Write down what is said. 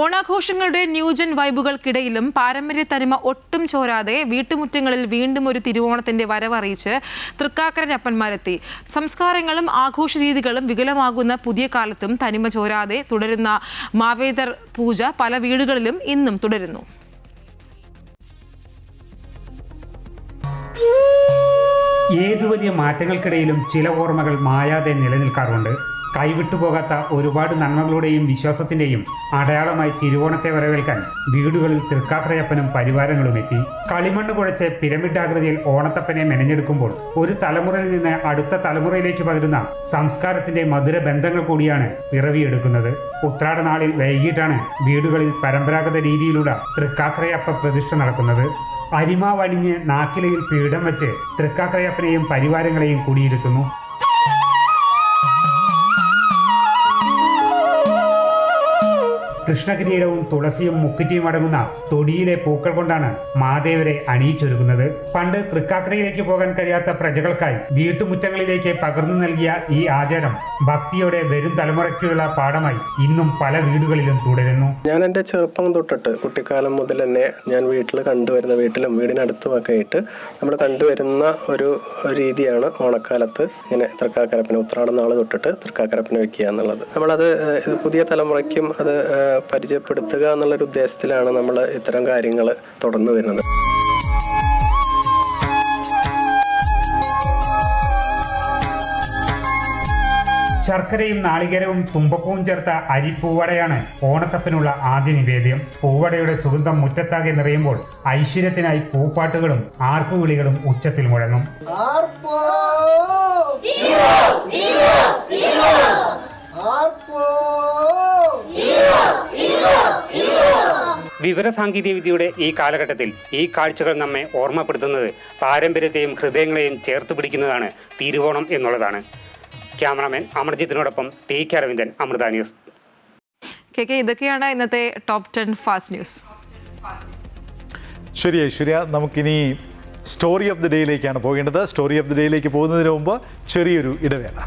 ഓണാഘോഷങ്ങളുടെ new gen വൈബുകൾക്കിടയിലും പാരമ്പര്യ തനിമ ഒട്ടും ചോരാതെ വീട്ടുമുറ്റങ്ങളിൽ വീണ്ടും ഒരു തിരുവോണത്തിന്റെ വരവറിയിച്ച് തൃക്കാക്കരപ്പന്മാരെത്തി. സംസ്കാരങ്ങളും ആഘോഷ രീതികളും വികലമാകുന്ന പുതിയ കാലത്തും തനിമ ചോരാതെ തുടരുന്ന മാവേദർ പൂജ പല വീടുകളിലും ഇന്നും തുടരുന്നു. ഏതു വലിയ മാറ്റങ്ങൾക്കിടയിലും ചില ഓർമ്മകൾ മായാതെ നിലനിൽക്കാറുണ്ട്. കൈവിട്ടുപോകാത്ത ഒരുപാട് നന്മകളുടെയും വിശ്വാസത്തിന്റെയും അടയാളമായി തിരുവോണത്തെ വരവേൽക്കാൻ വീടുകളിൽ തൃക്കാക്കരയപ്പനും പരിവാരങ്ങളും എത്തി. കളിമണ്ണ് കുഴച്ച് പിരമിഡ് ആകൃതിയിൽ ഓണത്തപ്പനെ മെനഞ്ഞെടുക്കുമ്പോൾ ഒരു തലമുറയിൽ നിന്ന് അടുത്ത തലമുറയിലേക്ക് പകരുന്ന സംസ്കാരത്തിന്റെ മധുര ബന്ധങ്ങൾ കൂടിയാണ് പിറവിയെടുക്കുന്നത്. ഉത്രാട നാളിൽ വൈകിട്ടാണ് വീടുകളിൽ പരമ്പരാഗത രീതിയിലുള്ള തൃക്കാക്കരയപ്പ പ്രതിഷ്ഠ നടക്കുന്നത്. അരിമാവണിഞ്ഞ് നാക്കിലയിൽ പീഠം വെച്ച് തൃക്കാക്കരയപ്പനെയും പരിവാരങ്ങളെയും കുടിയിരുത്തുന്നു. കൃഷ്ണകിരീടവും തുളസിയും മുക്കുറ്റിയും അടങ്ങുന്ന തൊടിയിലെ പൂക്കൾ കൊണ്ടാണ് മാദേവരെ അണിയിച്ചൊരുക്കുന്നത്. പണ്ട് തൃക്കാക്കരയിലേക്ക് പോകാൻ കഴിയാത്ത പ്രജകൾക്കായി വീട്ടുമുറ്റങ്ങളിലേക്ക് പകർന്നു നൽകിയ ഈ ആചാരം ഭക്തിയോടെ വരും തലമുറയ്ക്കുള്ള പാഠമായി ഇന്നും പല വീടുകളിലും തുടരുന്നു. ഞാൻ എൻ്റെ ചെറുപ്പം തൊട്ടിട്ട് കുട്ടിക്കാലം മുതൽ തന്നെ ഞാൻ വീട്ടിൽ കണ്ടുവരുന്ന, വീട്ടിലും വീടിനടുത്തുമൊക്കെ ആയിട്ട് നമ്മൾ കണ്ടുവരുന്ന ഒരു രീതിയാണ് ഓണക്കാലത്ത് ഇങ്ങനെ തൃക്കാക്കരപ്പനെ ഉത്രാടം നാൾ തൊട്ടിട്ട് തൃക്കാക്കരപ്പനെ വെക്കുക എന്നുള്ളത്. നമ്മളത് പുതിയ തലമുറയ്ക്കും അത് പരിചയപ്പെടുത്തുക എന്നുള്ളൊരു ഉദ്ദേശത്തിലാണ് നമ്മൾ ഇത്തരം കാര്യങ്ങൾ തുടർന്നു വരുന്നത്. ശർക്കരയും നാളികേരവും തുമ്പപ്പൂവും ചേർത്ത അരിപ്പൂവടയാണ് ഓണത്തപ്പനുള്ള ആദ്യ നിവേദ്യം. പൂവടയുടെ സുഗന്ധം മുറ്റത്താകെ നിറയുമ്പോൾ ഐശ്വര്യത്തിനായി പൂപ്പാട്ടുകളും ആർപ്പുവിളികളും ഉച്ചത്തിൽ മുഴങ്ങും. വിവരസാങ്കേതിക വിദ്യയുടെ ഈ കാലഘട്ടത്തിൽ ഈ കാഴ്ചകൾ നമ്മെ ഓർമ്മപ്പെടുത്തുന്നത് പാരമ്പര്യത്തെയും ഹൃദയങ്ങളെയും ചേർത്ത് പിടിക്കുന്നതാണ് തിരുവോണം എന്നുള്ളതാണ്. ക്യാമറാമാൻ അമർജിത്തിനോടൊപ്പം T K Aravindan, Amrita News. ഇതൊക്കെയാണ് ഇന്നത്തെ ടോപ്പ് 10 ഫാസ്റ്റ് ന്യൂസ്. ശരി ഐശ്വര്യ, നമുക്കിനി സ്റ്റോറി ഓഫ് ദി ഡേയിലേക്കാണ് പോകേണ്ടത്. സ്റ്റോറി ഓഫ് ദി ഡേയിലേക്ക് പോകുന്നതിന് മുമ്പ് ചെറിയൊരു ഇടവേള.